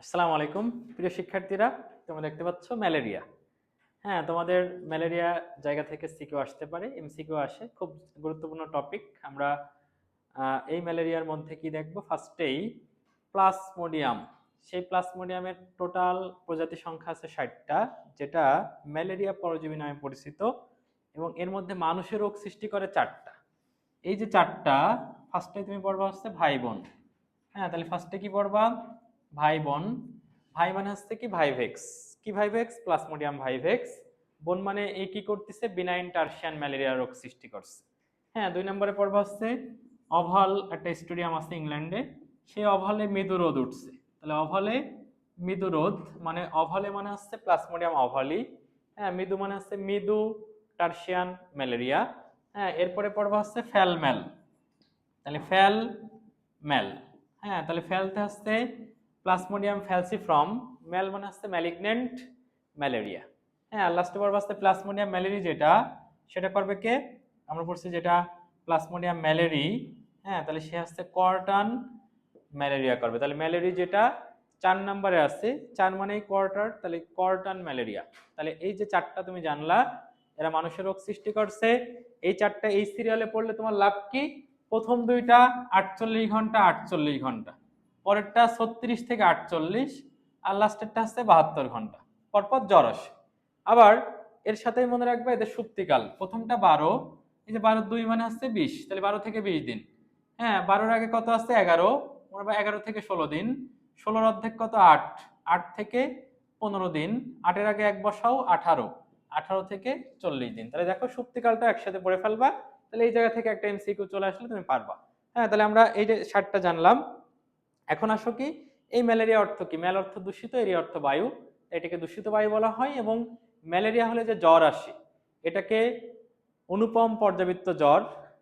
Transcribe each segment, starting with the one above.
আসসালামু আলাইকুম প্রিয় শিক্ষার্থীরা, তোমরা দেখতে পাচ্ছ ম্যালেরিয়া। হ্যাঁ, তোমাদের ম্যালেরিয়া জায়গা থেকে সিকিউ আসতে পারে, এমসিকিউ আসে। খুব গুরুত্বপূর্ণ টপিক। আমরা এই ম্যালেরিয়ার মধ্যে কি দেখব? ফার্স্টেই প্লাজমোডিয়াম। সেই প্লাজমোডিয়ামের টোটাল প্রজাতি সংখ্যা আছে 60টা, যেটা ম্যালেরিয়া পরজীবী নামে পরিচিত, এবং এর মধ্যে মানুষের রোগ সৃষ্টি করে 4টা। এই যে 4টা, ফার্স্টে তুমি পড়বা হচ্ছে ভাই বোন। হ্যাঁ, তাহলে ফার্স্টে কি পড়বা? ভাই বোন। ভাই মানে হচ্ছে কি ভাইভেক্স। কি ভাইভেক্স? Plasmodium vivax. বোন মানে এই কি করতেছে? বিনাইন টার্সিয়ান ম্যালেরিয়া রোগ সৃষ্টি করছে। হ্যাঁ, 2 নম্বরে পড়বা হচ্ছে অভাল। একটা স্টেডিয়াম আছে ইংল্যান্ডে, সেই অভালে মৃদু রোদ উঠছে। তাহলে অভালে মৃদু রোদ মানে অভালে মানে হচ্ছে প্লাজমোডিয়াম অভালি। হ্যাঁ, মৃদু মানে হচ্ছে মৃদু টার্সিয়ান ম্যালেরিয়া। হ্যাঁ, এরপরে পড়বা হচ্ছে ফ্যালম্যাল। তাহলে ফ্যাল ম্যাল। হ্যাঁ, তাহলে ফ্যালতে হচ্ছে প্লাজমোডিয়াম ফ্যালসিফ্রম, ম্যাল মানে হচ্ছে ম্যালিগনেন্ট ম্যালেরিয়া। হ্যাঁ, লাস্টে পড়বে হচ্ছে প্লাজমোডিয়াম ম্যালেরি, যেটা সেটা করবে কে? আমরা পড়ছি যেটা প্লাজমোডিয়াম ম্যালেরি। হ্যাঁ, তাহলে সে হচ্ছে কোয়ার্টান ম্যালেরিয়া করবে। তাহলে ম্যালেরি যেটা 4 নম্বরে আছে, 4 মানেই কোয়ার্টার, তাহলে কোয়ার্টান ম্যালেরিয়া। তাহলে এই যে 4টা তুমি জানলা, এরা মানুষের রোগ সৃষ্টি করছে। এই 4টা এই সিরিয়ালে পড়লে তোমার লাভ কি? প্রথম 2টা 48 ঘন্টা 48 ঘন্টা, পরেরটা 36 থেকে 48, আর লাস্টেরটা হচ্ছে 72 ঘন্টা পরপর জ্বর আসে। আবার এর সাথেই মনে রাখবে এদের সুপ্তিকাল। প্রথমটা 12, এই যে 12 2 মানে হচ্ছে 20, তাহলে 12 থেকে 20 দিন। হ্যাঁ, 12-র আগে কত আছে? 11, মনে রাখবে 11 থেকে 16 দিন। 16-র অর্ধেক কত? 8, 8 থেকে 15 দিন। 8-এর আগে 1 বসাও, 18, 18 থেকে 40 দিন। তাহলে দেখো সুপ্তিকালটা একসাথে পড়ে ফেলবা। তাহলে এই জায়গা থেকে একটা এমসিকিউ চলে আসলে তুমি পারবা। হ্যাঁ, তাহলে আমরা এই যে 60টা জানলাম। এখন আসো কি, এই ম্যালেরিয়া অর্থ কি? ম্যাল অর্থ দূষিত, এরিয়া অর্থ বায়ু। এটাকে দূষিত বায়ু বলা হয়। এবং ম্যালেরিয়া হলে যে জ্বর আসে, এটাকে অনুপম পর্যাবৃত্ত জ্বর,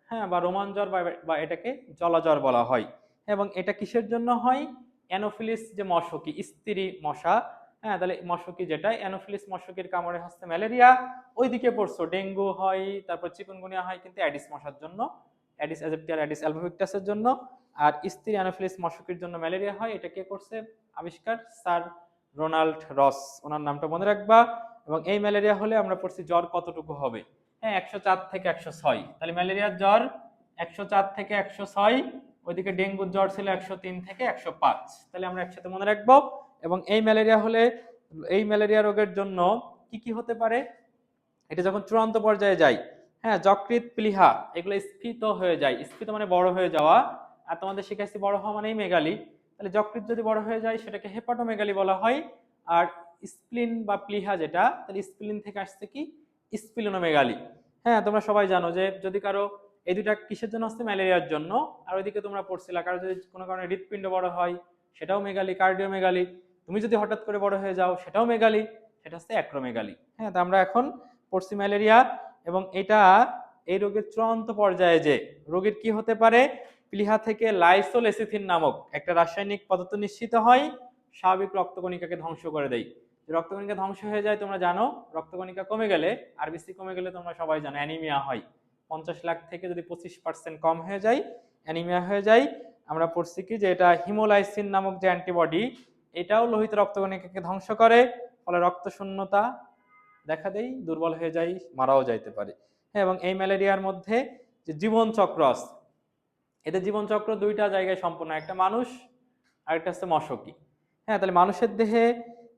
হ্যাঁ, বা রোমান জ্বর, বা এটাকে জলাজ্বর বলা হয়। এবং এটা কিসের জন্য হয়? অ্যানোফিলিস যে মশকি, স্ত্রী মশা। হ্যাঁ, তাহলে মশকি যেটা অ্যানোফিলিস মশকির কামড়ে হচ্ছে ম্যালেরিয়া। ওইদিকে পড়ছো ডেঙ্গু হয়, তারপর চিকুনগুনিয়া হয় কিন্তু অ্যাডিস মশার জন্য, অ্যাডিস অ্যাজেপ্টিয়া, অ্যাডিস অ্যালবোভিক্টাসের জন্য। আর স্ত্রী অ্যানোফিলিস মশকির জন্য ম্যালেরিয়া হয়। এটা কে করছে আবিষ্কার? স্যার রোনাল্ড রস, ওনার নামটা মনে রাখবা। এবং এই ম্যালেরিয়া হলে আমরা পড়ছি জ্বর কতটুকু হবে? হ্যাঁ, 104 থেকে 106। তাহলে ম্যালেরিয়ার জ্বর 104 থেকে 106, ওইদিকে ডেঙ্গুর জ্বর ছিল 103 থেকে 105। তাহলে আমরা একসাথে মনে রাখবো। এবং এই ম্যালেরিয়া হলে, এই ম্যালেরিয়া রোগের জন্য কি কি হতে পারে? এটা যখন চূড়ান্ত পর্যায়ে যায়, হ্যাঁ, যকৃৎ, প্লীহা এগুলো স্ফীত হয়ে যায়। স্ফীত মানে বড় হয়ে যাওয়া। আর তোমাদের শিখাইছি বড় হওয়া মানেই মেগালি। তাহলে যকৃৎ যদি বড় হয়ে যায় সেটাকে হেপাটোমেগালি বলা হয়। আর স্প্লিন বা প্লীহা যেটা, তাহলে স্প্লিন থেকে আসছে কি? স্প্লিনোমেগালি। হ্যাঁ, তোমরা সবাই জানো যে যদি কারো এই দুটা কিসের জন্য আসছে? ম্যালেরিয়ার জন্য। আর ওইদিকে তোমরা পড়ছিলা কারো যদি কোনো কারণে হৃৎপিণ্ড বড় হয়, সেটাও মেগালি, কার্ডিওমেগালি। তুমি যদি হঠাৎ করে বড় হয়ে যাও, সেটাও মেগালি, সেটা হচ্ছে অ্যাক্রোমেগালি। হ্যাঁ, তো আমরা এখন পড়ছি ম্যালেরিয়া। এবং এটা এই রোগের চূড়ান্ত পর্যায়ে যে রোগীর কি হতে পারে? প্লীহা থেকে লাইসোলেসিথিন নামক একটা রাসায়নিক পদার্থ নিঃসৃত হয়, স্বাভাবিক রক্তকণিকাকে ধ্বংস করে দেয়। রক্তকণিকা ধ্বংস হয়ে যায় তোমরা জানো, রক্তকণিকা কমে গেলে, আরবিসি কমে গেলে তোমরা সবাই জানো অ্যানিমিয়া হয়। 50 লাখ থেকে যদি 25% কম হয়ে যায়, অ্যানিমিয়া হয়ে যায়। আমরা পড়ছি কি যে এটা হিমোলাইসিন নামক যে অ্যান্টিবডি, এটাও লোহিত রক্তকণিকাকে ধ্বংস করে, ফলে রক্ত শূন্যতা দেখা দেয়, দুর্বল হয়ে যায়, মারাও যাইতে পারে। হ্যাঁ, এবং এই ম্যালেরিয়ার মধ্যে যে জীবন চক্র আছে, এদের জীবন চক্র 2টা জায়গায় সম্পূর্ণ, একটা মানুষ আর একটা হচ্ছে মশকি। হ্যাঁ, তাহলে মানুষের দেহে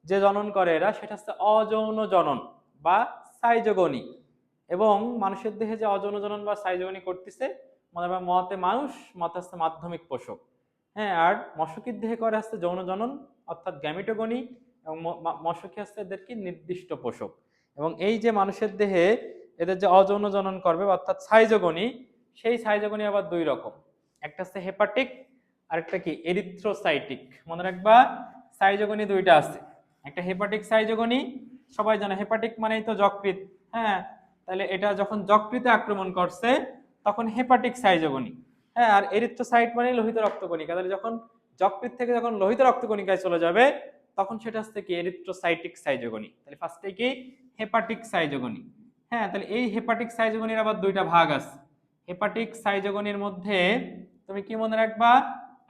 যে জনন করে এরা, সেটা হচ্ছে অযৌন জনন বা সাইজোগনি। এবং মানুষের দেহে যে অযৌন জনন বা সাইজোগনি করতেছে, মতে মানুষ, মতে হচ্ছে মাধ্যমিক পোষক। হ্যাঁ, আর মশকির দেহে করে হচ্ছে যৌন জনন অর্থাৎ গ্যামিটোগনি, এবং মশকি হচ্ছে এদের কি? নির্দিষ্ট পোষক। এবং এই যে মানুষের দেহে এদের যে অযৌন জনন করবে অর্থাৎ সাইজোগনি, সেই সাইজোগনি আবার 2 রকম। একটা হচ্ছে হেপাটিক, আর একটা কি? এরিথ্রোসাইটিক। মনে রাখবা সাইজোগনি 2টা আছে। একটা হেপাটিক সাইজোগনি, সবাই জানে হেপাটিক মানেই তো যকৃৎ। হ্যাঁ, তাহলে এটা যখন যকৃতে আক্রমণ করছে তখন হেপাটিক সাইজোগনি। হ্যাঁ, আর এরিথ্রোসাইট মানে লোহিত রক্তকণিকা। তাহলে যখন যকৃৎ থেকে যখন লোহিত রক্তকণিকায় চলে যাবে, তখন সেটা হচ্ছে কি? Erythrocytic schizogony. তাহলে ফার্স্টে কি? Hepatic schizogony. হ্যাঁ, তাহলে এই হেপাটিক সাইজোগনির আবার 2টা ভাগ আছে। হেপাটিক সাইজোগনির মধ্যে তুমি কি মনে রাখবা?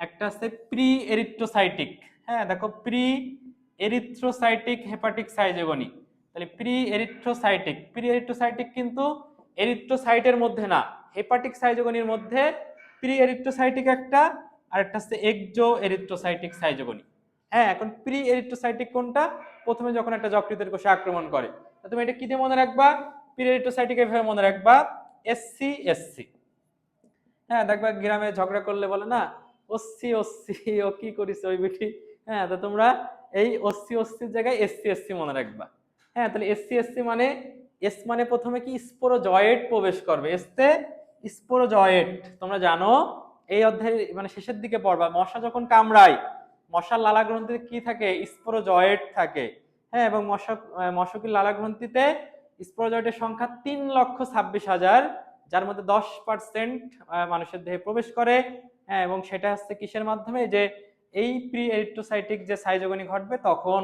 একটা আছে প্রি এরিথ্রোসাইটিক। হ্যাঁ দেখো প্রি এরিথ্রোসাইটিক হেপাটিক সাইজোগনি, তাহলে প্রি এরিথ্রোসাইটিক কিন্তু এরিথ্রোসাইটের মধ্যে না, হেপাটিক সাইজোগনির মধ্যে প্রি এরিথ্রোসাইটিক একটা, আর একটা হচ্ছে এক্সো এরিথ্রোসাইটিক সাইজোগনি। হ্যাঁ এখন প্রি এরিথ্রোসাইটিক কোনটা, প্রথমে যখন একটা যকৃতের কোষে আক্রমণ করে, তুমি এটা কি দিয়ে মনে রাখবা, প্রি এরিথ্রোসাইটিক এভাবে মনে রাখবা এসসি। হ্যাঁ দেখবা গ্রামে ঝগড়া করলে বলে না ওসি ও কি করিস ওই বেটি, হ্যাঁ তো তোমরা এই ওসির জায়গায় এসসি মনে রাখবা। হ্যাঁ তাহলে এসসি মানে এস মানে প্রথমে কি স্পোরোজয়েট প্রবেশ করবে, এসতে স্পোরোজয়েট। তোমরা জানো এই অধ্যায় মানে শেষের দিকে পড়বা, মশা যখন কামড়ায় মশার লালা গ্রন্থিতে কি থাকে, স্পোরোজয়েট থাকে। হ্যাঁ এবং মশকের লালা গ্রন্থিতে স্পোরোজয়েটের সংখ্যা 3,26,000, যার মধ্যে 10% মানুষের দেহে প্রবেশ করে। হ্যাঁ এবং সেটা হচ্ছে কিসের মাধ্যমে, যে এই প্রি এরিথ্রোসাইটিক যে সাইজোগনি ঘটবে তখন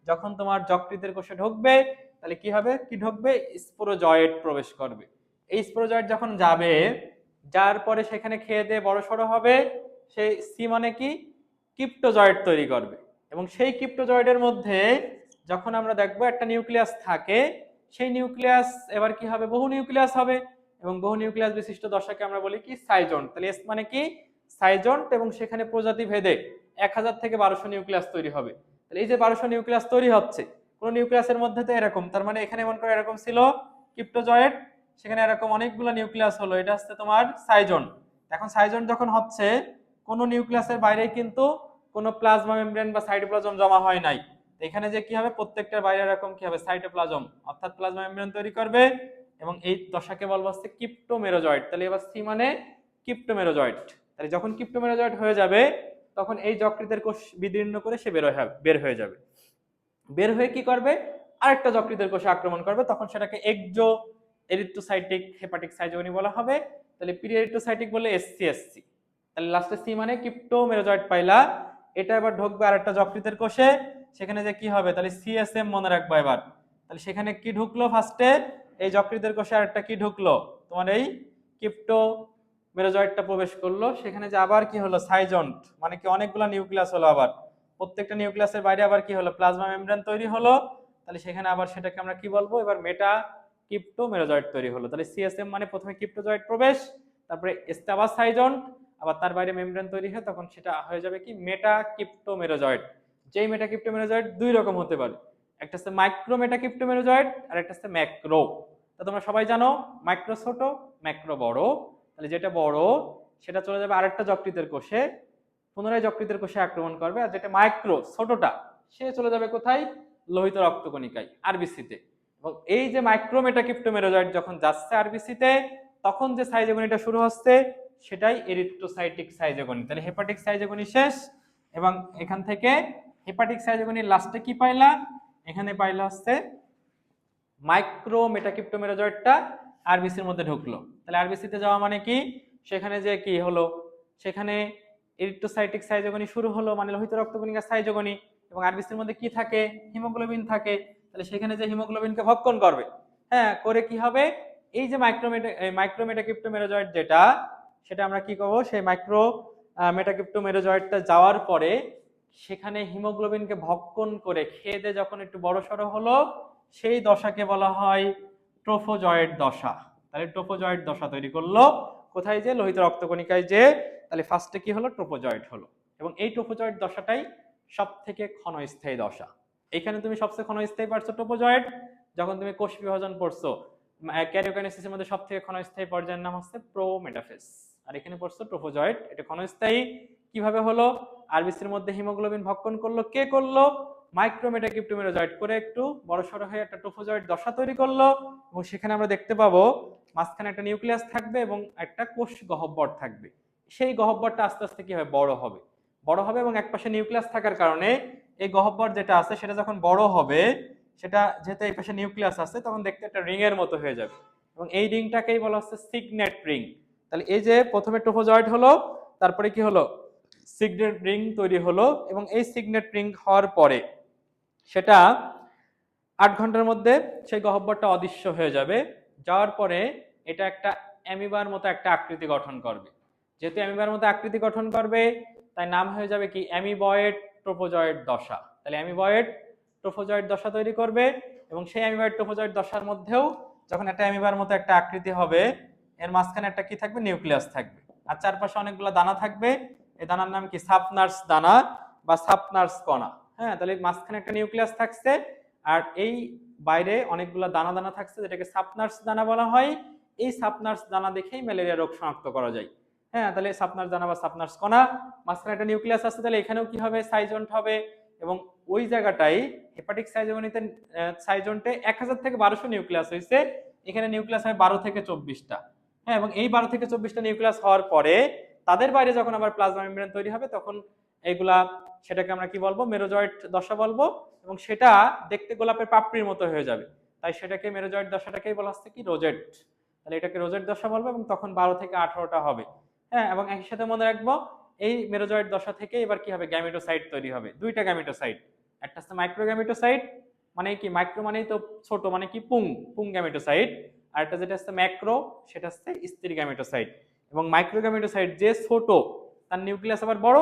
যখন তোমার যকৃতের কোষে ঢুকবে, তাহলে কি হবে, কি ঢুকবে, স্পোরোজয়েট প্রবেশ করবে। এই স্পোরোজয়েট যখন যাবে, যার পরে সেখানে খেয়ে দিয়ে বড় সড়ো হবে, সেই সি মানে কি ক্রিপ্টোজয়েট তৈরি করবে। এবং সেই ক্রিপ্টোজয়েটের মধ্যে যখন আমরা দেখবো একটা নিউক্লিয়াস থাকে, সেই নিউক্লিয়াস এবার কি হবে, বহু নিউক্লিয়াস হবে, এবং বহু নিউক্লিয়াস বিশিষ্ট দশাকে আমরা বলি কি সাইজন্ট। তাহলে এস মানে কি সাইজন্ট, এবং সেখানে প্রজাতি ভেদে 1000 থেকে 1200 নিউক্লিয়াস তৈরি হবে। তাহলে এই যে 1200 নিউক্লিয়াস তৈরি হচ্ছে কোন নিউক্লিয়াসের মধ্যে তো এরকম, তার মানে এখানে মনে করো এরকম ছিল ক্রিপ্টোজয়েট, সেখানে এরকম অনেকগুলো নিউক্লিয়াস হলো, এটা হচ্ছে তোমার সাইজন্ট। এখন সাইজন্ট যখন হচ্ছে কোন নিউক্লিয়াসের বাইরে কিন্তু কোনো প্লাজমা মেমব্রেন বা সাইটোপ্লাজম জমা হয় নাই, এখানে যে কি হবে প্রত্যেকটার বাইরে এরকম কি হবে সাইটোপ্লাজম অর্থাৎ প্লাজমা মেমব্রেন তৈরি করবে, এবং এই দশাকে বলবো হচ্ছে ক্রিপ্টোমেরোজয়েট। তাহলে এবার সি মানে ক্রিপ্টোমেরোজয়েট। তাহলে যখন ক্রিপ্টোমেরোজয়েট হয়ে যাবে তখন এই যকৃতের কোষ বিদীর্ণ করে সে বের হয়ে যাবে, বের হয়ে কি করবে, আরেকটা যকৃতের কোষে আক্রমণ করবে, তখন সেটাকে এক্সো এরিথ্রোসাইটিক হেপাটিক সাইজোগনি বলা হবে। তাহলে প্রি এরিথ্রোসাইটিক বলে এসসি। তাহলে লাস্টে সি মানে ক্রিপ্টোমেরোজয়েট পাইলা, এটা এবার ঢুকবে আরেকটা যকৃতের কোষে, সেখানে যে কি হবে, তাহলে সিএসএম মনে রাখবো এবার। তাহলে সেখানে কি ঢুকলো ফার্স্টে, এই যকৃতের কোষে আরেকটা কি ঢুকলো, তোমার এই ক্রিপ্টোমেরোজয়েটটা প্রবেশ করলো, সেখানে যে আবার কি হলো সাইজন্ট, মানে কি অনেকগুলো নিউক্লিয়াস হলো, আবার প্রত্যেকটা নিউক্লিয়াসের বাইরে আবার কি হলো প্লাজমা মেমব্রেন তৈরি হলো। তাহলে সেখানে আবার সেটাকে আমরা কি বলবো, এবার মেটা ক্রিপ্টোমেরোজয়েট তৈরি হলো। তাহলে সিএসএম মানে প্রথমে ক্রিপ্টোজয়েট প্রবেশ, তারপরে এসটা আবার সাইজন্ট, আবার তার বাইরে মেমব্রেন তৈরি হয়, তখন সেটা হয়ে যাবে কি মেটা ক্রিপ্টোমেরোজয়েট। যেই মেটা ক্রিপ্টোমেরোজয়েট দুই রকম হতে পারে, একটা হচ্ছে মাইক্রো মেটা ক্রিপ্টোমেরোজয়েট আর একটা হচ্ছে ম্যাক্রো। তা তোমরা সবাই জানো মাইক্রো ছোট, ম্যাক্রো বড়। তাহলে যেটা বড় সেটা চলে যাবে আরেকটা যকৃতের কোষে, পুনরায় যকৃতের কোষে আক্রমণ করবে, আর যেটা মাইক্রো ছোটটা সে চলে যাবে কোথায়, লোহিত রক্তকণিকায় আরবিসিতে। এবং এই যে মাইক্রো মেটা ক্রিপ্টোমেরোজয়েট যখন যাচ্ছে আরবিসিতে, তখন যে সাইজোগনিটা শুরু হচ্ছে সেটাই এরিথ্রোসাইটিক সাইজোগনি। তাহলে হেপাটিক সাইজোগনি শেষ, এবং এখান থেকে হেপাটিক সাইজোগনির লাস্টে কি পাইলা, এখানে পাইলা হচ্ছে মাইক্রো মেটাক্রিপ্টোমেরোজয়েটটা আরবিসির মধ্যে ঢুকলো। তাহলে আরবিসিতে যাওয়া মানে কি, সেখানে যে কি হলো, সেখানে এরিথ্রোসাইটিক সাইজোগনি শুরু হলো, মানে লোহিত রক্তকণিকার সাইজোগনি, এবং আরবিসির মধ্যে কি থাকে, হিমোগ্লোবিন থাকে। তাহলে সেখানে যে হিমোগ্লোবিনকে ভক্ষণ করবে, হ্যাঁ করে কি হবে, এই যে মাইক্রো মেটাক্রিপ্টোমেরোজয়েট যেটা, সেটা আমরা কি করবো, সেই মাইক্রো মেটাক্রিপ্টোমেরোজয়েটটা যাওয়ার পরে সেখানে হিমোগ্লোবিনকে ভক্ষণ করে খেয়ে দিয়ে যখন একটু বড় সড়ো হলো, সেই দশাকে বলা হয় ট্রোফোজয়েট দশা। তাহলে ট্রোফোজয়েট দশা তৈরি করলো কোথায়, যে লোহিত রক্তকণিকায় যে, তাহলে ফার্স্টে কি হলো ট্রোফোজয়েট হলো। এবং এই ট্রোফোজয়েট দশাটাই সব থেকে ক্ষণস্থায়ী দশা। এখানে তুমি সবচেয়ে ক্ষণস্থায়ী পারছো ট্রোফোজয়েট, যখন তুমি কোষ বিভাজন পড়ছো ক্যারিওকাইনেসিসের মধ্যে সব থেকে ক্ষণস্থায়ী পর্যায়ের নাম হচ্ছে প্রোমেটাফেজ, আর এখানে পড়ছো ট্রোফোজয়েট, এটা ক্ষণস্থায়ী। কিভাবে হলো, আরবিসির মধ্যে হিমোগ্লোবিন ভক্ষণ করলো, কে করলো, মাইক্রোমেটাক্রিপ্টোমেরোজয়েট করে একটু বড়সড় হয়ে একটা ট্রোফোজয়েট দশা তৈরি করলো। এবং সেখানে আমরা দেখতে পাবো মাঝখানে একটা নিউক্লিয়াস থাকবে এবং একটা কোষ গহ্বর থাকবে। সেই গহ্বরটা আস্তে আস্তে কি হবে, বড় হবে, এবং একপাশে নিউক্লিয়াস থাকার কারণে এই গহ্বর যেটা আছে সেটা যখন বড় হবে, সেটা যেহেতু এই পাশে নিউক্লিয়াস আছে, তখন দেখতে একটা রিং এর মতো হয়ে যাবে, এবং এই রিংটাকেই বলা হচ্ছে সিগনেট রিং। তাহলে এই যে প্রথমে ট্রোফোজয়েট হলো, তারপরে কি হলো সিগনেট রিং তৈরি হলো, এবং এই সিগনেট রিং হওয়ার পরে সেটা 8 ঘন্টার মধ্যে সেই গহ্বরটা অদৃশ্য হয়ে যাবে। যাওয়ার পরে এটা একটা অ্যামিবার মতো একটা আকৃতি গঠন করবে। যেহেতু অ্যামিবার মতো আকৃতি গঠন করবে, তাই নাম হয়ে যাবে কি অ্যামিবয়েড ট্রোফোজয়েড দশা। তাহলে অ্যামিবয়েড ট্রোফোজয়েড দশা তৈরি করবে এবং সেই অ্যামিবয়েড ট্রোফোজয়েড দশার মধ্যেও যখন একটা অ্যামিবার মতো একটা আকৃতি হবে, এর মাঝখানে একটা কি থাকবে, নিউক্লিয়াস থাকবে, আর চারপাশে অনেকগুলো দানা থাকবে। এই দানার নাম কি, সাবনার্স দানা বা সাবনার্স কণা। হ্যাঁ, তাহলে মাঝখানে একটা নিউক্লিয়াস থাকছে আর এই বাইরে অনেকগুলো দানা দানা থাকছে, যেটাকে সাবনার্স দানা বলা হয়। এই সাবনার্স দানা দেখেই ম্যালেরিয়া রোগ শনাক্ত করা যায়। হ্যাঁ, তাহলে সাবনার্স দানা বা সাবনার্স কণা, মাঝখানে একটা নিউক্লিয়াস আছে, তাহলে এখানেও কি হবে, সাইজন্ট হবে। এবং ওই জায়গাটাই হেপাটিক সাইজোগনিতে সাইজন্টে 1000 থেকে 1200 নিউক্লিয়াস হয়েছে, এখানে নিউক্লিয়াস হয় 12 থেকে 24টা। হ্যাঁ, এবং এই 12 থেকে 24টা নিউক্লিয়াস হওয়ার পরে তাদের বাইরে যখন আবার প্লাজমা মেমব্রেন তৈরি হবে, তখন এইগুলা, সেটাকে আমরা কি বলবো, মেরোজয়েড দশা বলবো, এবং সেটা দেখতে গোলাপের পাপড়ির মতো হয়ে যাবে, তাই সেটাকে মেরোজয়েড দশাটাকেই বলা হচ্ছে কি, রোজেট। তাহলে এটাকে রোজেট দশা বলবো, এবং তখন 12 থেকে 18টা হবে। হ্যাঁ, এবং একই সাথে মনে রাখবো, এই মেরোজয়েড দশা থেকে এবার কি হবে, গ্যামেটোসাইট তৈরি হবে, দুইটা গ্যামেটোসাইট। একটা হচ্ছে মাইক্রোগ্যামেটোসাইট, মানে কি, মাইক্রো মানেই তো ছোট, মানে কি পুং, পুং গ্যামেটোসাইট। আর একটা যেটা হচ্ছে ম্যাক্রো, সেটা হচ্ছে স্ত্রী গ্যামেটোসাইট। এবং মাইক্রোগ্যামেটোসাইট যে ছোট, তার নিউক্লিয়াস আবার বড়,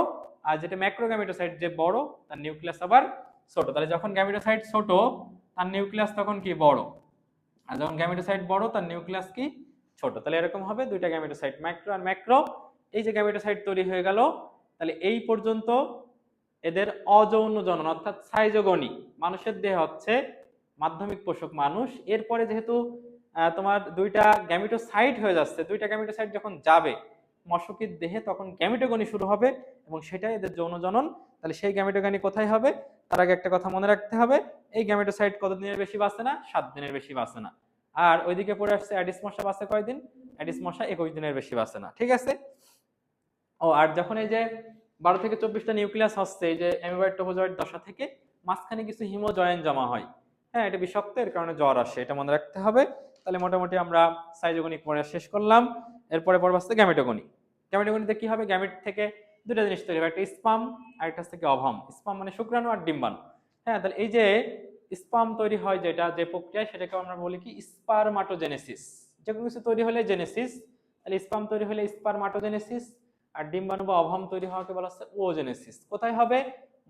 আর যেটা ম্যাক্রোগ্যামেটোসাইট যে বড়, তার নিউক্লিয়াস আবার ছোট। তাহলে যখন গ্যামেটোসাইট ছোট, তার নিউক্লিয়াস তখন কি, বড়, আর যখন গ্যামেটোসাইট বড়, তার নিউক্লিয়াস কি, ছোট। তাহলে এরকম হবে দুইটা গ্যামেটোসাইট, মাইক্রো আর ম্যাক্রো। এই যে গ্যামেটোসাইট তৈরি হয়ে গেল, তাহলে এই পর্যন্ত এদের অযৌন জনন অর্থাৎ সাইজোগনি মানুষের দেহে হচ্ছে মাধ্যমিক পোষক মানুষ। এরপরে যেহেতু তোমার দুইটা গ্যামেটোসাইট হয়ে যাচ্ছে, দুইটা গ্যামেটোসাইট যখন যাবে মশকির দেহে, তখন গ্যামেটোগনি শুরু হবে এবং সেটাই এদের যৌন জনন। তাহলে সেই গ্যামেটোগনি কোথায় হবে, তার আগে একটা কথা মনে রাখতে হবে, এই গ্যামেটোসাইট কতদিনের বেশি বাঁচে না, 7 দিনের বেশি বাঁচে না। আর ওইদিকে পড়ে আসছে অ্যাডিস মশা বাঁচে কয়দিন, অ্যাডিস মশা 21 দিনের বেশি বাঁচে না। ঠিক আছে। ও, আর যখন এই যে 12 থেকে 24টা নিউক্লিয়াস হচ্ছে এই যে অ্যামিবয়েড ট্রোফোজয়েড দশা থেকে, মাঝখানে কিছু হিমোজয়েন জমা হয়। হ্যাঁ, এটা বিষাক্ত, এর কারণে জ্বর আসে, এটা মনে রাখতে হবে। তাহলে মোটামুটি আমরা সাইজোগনিক পড়া শেষ করলাম। এরপরে পড়ব হচ্ছে গ্যামেটোগনি। গ্যামেটোগনিতে কি হবে, গ্যামেট থেকে দুটো জিনিস তৈরি হবে, একটা স্পাম আর একটা হচ্ছে অভাম। স্পাম মানে শুক্রাণু আর ডিম্বাণু। হ্যাঁ, তাহলে এই যে স্পাম তৈরি হয় যেটা, যে প্রক্রিয়া, সেটাকে আমরা বলি কি, স্পারমাটোজেনেসিস। যে কোনো কিছু তৈরি হলে জেনেসিস, তাহলে স্পাম তৈরি হলে স্পারমাটোজেনেসিস, আর ডিম্বাণু বা অভাম তৈরি হওয়াকে বলা হচ্ছে ওজেনেসিস। কোথায় হবে,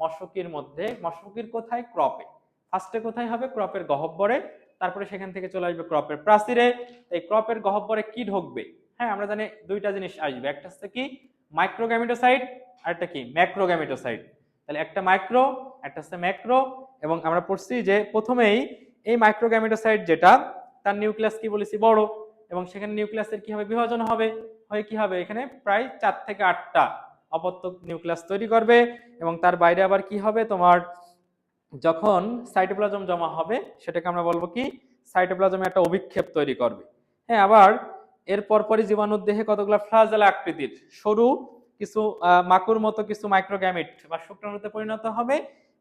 মশকির মধ্যে। মশকির কোথায়, ক্রপে। ফার্স্টে কোথায় হবে, ক্রপের গহ্বরে, তারপরে সেখান থেকে চলে আসবে ক্রপের প্রাচীরে। এই ক্রপের গহ্বরে কি ঢুকবে, হ্যাঁ আমরা জানি দুইটা জিনিস আসবে, একটা হচ্ছে কি, মাইক্রোগ্যামেটোসাইট, আর একটা কি, ম্যাক্রোগ্যামেটোসাইট। তাহলে একটা মাইক্রো, একটা হচ্ছে ম্যাক্রো। এবং আমরা পড়ছি যে প্রথমেই এই মাইক্রোগ্যামেটোসাইট যেটা, তার নিউক্লিয়াস কি বলেছি, বড়, এবং সেখানে নিউক্লিয়াসের কি হবে, বিভাজন হবে, হয় কি হবে, এখানে প্রায় 4 থেকে 8টা অপত্য নিউক্লিয়াস তৈরি করবে। এবং তার বাইরে আবার কি হবে, তোমার যখন সাইটোপ্লাজম জমা হবে, সেটাকে আমরা বলবো কি, সাইটোপ্লাজমে একটা অভিক্ষেপ তৈরি করবে। হ্যাঁ, আবার এর পরপরই জীবাণুর দেহে কতগুলো ফ্লাজেলা আকৃতির সরু কিছু মাকুর মতো কিছু মাইক্রোগ্যামিট বা শুক্রাণুতে পরিণত হবে,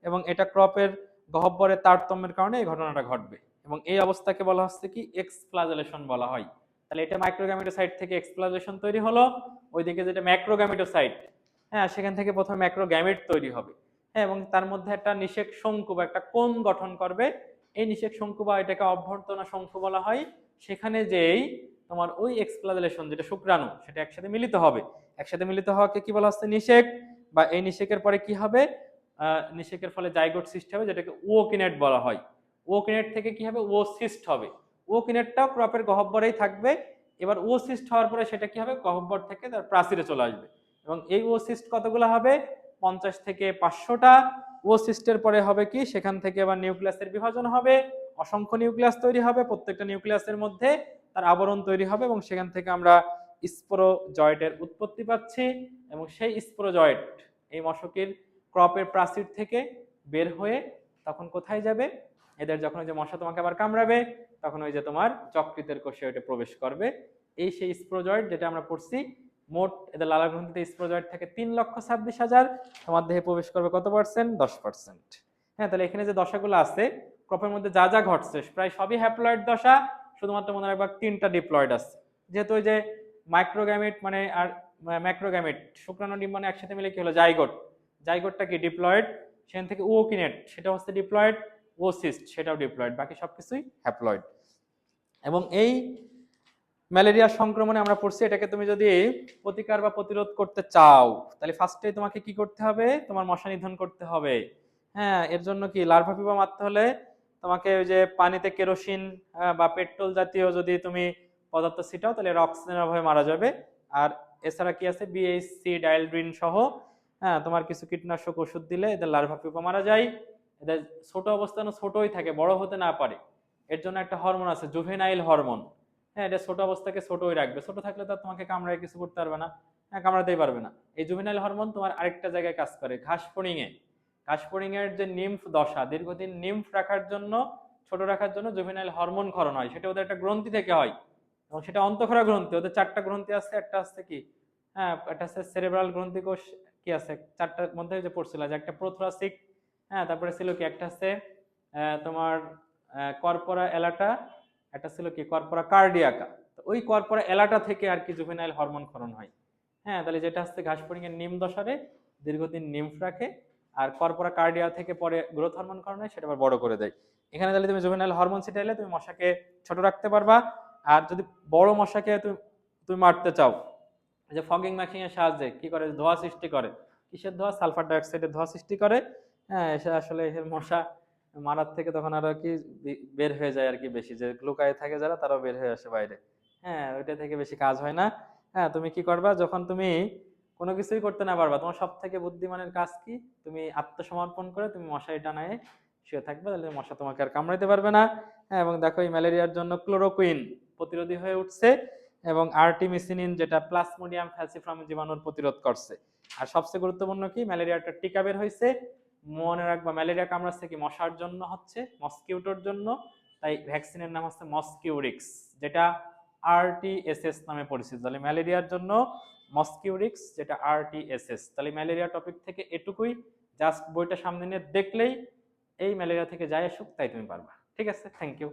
এবং এটা ক্রপের গহ্বরের তারতম্যের কারণে এই ঘটনাটা ঘটবে। এবং এই অবস্থাকে বলা হচ্ছে কি, এক্সফ্লাজেলেশন বলা হয়। তাহলে এটা মাইক্রোগ্যামেটোসাইট থেকে এক্সফ্লাজেলেশন তৈরি হলো, ওইদিকে যেটা ম্যাক্রোগ্যামেটোসাইট, হ্যাঁ সেখান থেকে প্রথমে ম্যাক্রোগ্যামিট তৈরি হবে। হ্যাঁ, এবং তার মধ্যে একটা নিষেক শঙ্কু বা একটা কোণ গঠন করবে। এই নিষেক শঙ্কু বা এটাকে অভ্যর্থনা শঙ্কু বলা হয়। সেখানে যেই তোমার ওই এক্সফ্লাজেলেশন যেটা শুক্রাণু, সেটা একসাথে মিলিত হবে। একসাথে মিলিত হওয়াকে কি বলা হচ্ছে, নিষেক। বা এই নিষেকের পরে কি হবে, নিষেকের ফলে জাইগোট সৃষ্টি হবে, যেটাকে ওকিনেট বলা হয়। ওকিনেট থেকে কি হবে, ওসিস্ট হবে। ওকিনেটটাও ক্রপের গহ্বরেই থাকবে। এবার ওসিস্ট হওয়ার পরে সেটা কি হবে, গহ্বর থেকে তার প্রাচীরে চলে আসবে। এবং এই ওসিস্ট কতগুলো হবে, 50 থেকে 500টা। ওসিস্টের পরে হবে কি, সেখান থেকে আবার নিউক্লিয়াসের বিভাজন হবে, অসংখ্য নিউক্লিয়াস তৈরি হবে, প্রত্যেকটা নিউক্লিয়াসের মধ্যে তার আবরণ তৈরি হবে, এবং সেখান থেকে আমরা স্পোরোজয়েটের উৎপত্তি পাচ্ছি। এবং সেই স্পোরোজয়েট এই মশকের ক্রপের প্রাচীর থেকে বের হয়ে তখন কোথায় যাবে, এদের যখন ওই যে মশা তোমাকে আবার কামড়াবে, তখন ওই যে তোমার যকৃতের কোষে ওইটা প্রবেশ করবে। এই সেই স্পোরোজয়েট যেটা আমরা পড়ছি, মোট এদের লালাগ্রন্থিতে স্পোরোজয়েট থাকে 3,26,000, তোমার দেহে প্রবেশ করবে কত পার্সেন্ট, 10%। হ্যাঁ, তাহলে এখানে যে দশাগুলো আছে ক্রপের মধ্যে যা যা ঘটছে প্রায় সবই হ্যাপ্লয়েড দশা, শুধুমাত্র মনে রাখবা 3টা ডিপ্লয়েড আছে। যেহেতু ওই যে মাইক্রোগ্যামেট মানে আর ম্যাক্রোগ্যামেট শুক্রাণু ডিম্বাণু একসাথে মিলে কি হলো, জাইগোট। জাইগোটটা কি, ডিপ্লয়েড। সেখান থেকে ওকিনেট, সেটা হচ্ছে ডিপ্লয়েড। ওসিস্ট, সেটাও ডিপ্লয়েড। বাকি সবকিছুই হ্যাপ্লয়েড। এবং এই ম্যালেরিয়া সংক্রমণে আমরা পড়ছি, এটাকে তুমি যদি প্রতিকার বা প্রতিরোধ করতে চাও তাহলে ফার্স্টে তোমাকে কি করতে হবে, তোমার মশা নিধন করতে হবে। হ্যাঁ, এর জন্য কি লার্ভা পিপা মারতে হলে তোমাকে ওই যে পানিতে কেরোসিন বা পেট্রোল জাতীয় যদি তুমি পদার্থ ছিটাও তাহলে এর অক্সিজেনের অভাবে মারা যাবে। আর এছাড়া কি আছে, বিএইচসি ডায়ালড্রিন সহ হ্যাঁ তোমার কিছু কীটনাশক ওষুধ দিলে এদের লার্ভা পিপা মারা যায়। এদের ছোট অবস্থানে ছোটই থাকে, বড় হতে না পারে। এর জন্য একটা হরমোন আছে, জুভেনাইল হরমোন। হ্যাঁ, এটা ছোট অবস্থাকে ছোটই রাখবে, ছোট থাকলে তো তোমাকে কামড়ায় কিছু করতে পারবে না। হ্যাঁ, কামড়াতেই পারবে না। এই জুভেনাইল হরমোন তোমার আরেকটা জায়গায় কাজ করে, ঘাস ফড়িং এ। ঘাস ফড়িং এর যে নিম্ফ দশা, দীর্ঘদিন নিম্ফ রাখার জন্য, ছোট রাখার জন্য জুভেনাইল হরমোন ক্ষরণ হয়। সেটা ওদের একটা গ্রন্থি থেকে হয়, এবং সেটা অন্তঃক্ষরা গ্রন্থি। ওদের চারটা গ্রন্থি আছে, একটা আছে কি, হ্যাঁ একটা আছে সেরেব্রাল গ্রন্থি কোষ, কি আছে চারটার মধ্যে যে পড়ছিল যে একটা প্রোথ্রাসিক, হ্যাঁ তারপরে ছিল কি একটা আছে তোমার কর্পোরা এলাটা, একটা ছিল কি কর্পোরা কার্ডিয়াকা। তো ওই কর্পোরা এলাটা থেকে আর কি জুভেনাইল হরমোন ক্ষরণ হয়। হ্যাঁ, তাহলে যেটা হচ্ছে ঘাস ফড়িং এর নিম দশারে দীর্ঘদিন নিম্ফ রাখে, আর কর্পোরা কার্ডিয়া থেকে পরে গ্রোথ হরমোন ক্ষরণ হয়, সেটা আবার বড় করে দেয়। এখানে তাহলে তুমি জুভেনাইল হরমোন ছিটাইলে তুমি মশাকে ছোট রাখতে পারবা। আর যদি বড় মশাকে তুমি তুমি মারতে চাও, যে ফগিং মেশিন এর সাহায্যে কি করে, ধোঁয়া সৃষ্টি করে। কিসের ধোঁয়া? সালফার ডাইঅক্সাইডের ধোঁয়া সৃষ্টি করে। হ্যাঁ, এসে আসলে এর মশা মারার থেকে তখন আরো কি বের হয়ে যায় আর কি, বেশি যে লুকায় থাকে যারা তারাও বের হয়ে আসে বাইরে। হ্যাঁ, ওইটা থেকে বেশি কাজ হয় না। হ্যাঁ, তুমি কি করবা, যখন তুমি কোনো কিছুই করতে না পারবা, তোমার সব থেকে বুদ্ধিমানের কাজ কি, তুমি আত্মসমর্পণ করে তুমি মশারি টানায় শুয়ে থাকবে, তাহলে মশা তোমাকে আর কামড়াইতে পারবে না। হ্যাঁ, এবং দেখো এই ম্যালেরিয়ার জন্য ক্লোরোকুইন প্রতিরোধী হয়ে উঠছে, এবং আর্টিমিসিনিন যেটা প্লাজমোডিয়াম ফ্যালসিফ্রাম জীবাণুর প্রতিরোধ করছে। আর সবচেয়ে গুরুত্বপূর্ণ কি, ম্যালেরিয়াটা টিকা বের হয়েছে। মনে রাখবা, ম্যালেরিয়া কামড়াচ্ছে কি মশার জন্য হচ্ছে, মস্কিউটোর জন্য। তাই ভ্যাকসিনের নাম হচ্ছে মস্কিউরিক্স, যেটা আরটিএসএস নামে পরিচিত। তাহলে ম্যালেরিয়ার জন্য মস্কিউরিক্স, যেটা আরটিএসএস। তাহলে ম্যালেরিয়া টপিক থেকে এটুকুই। জাস্ট বইটা সামনে নিয়ে দেখলেই এই ম্যালেরিয়া থেকে যাই আসুক তাই তুমি পারবা। ঠিক আছে, থ্যাংক ইউ।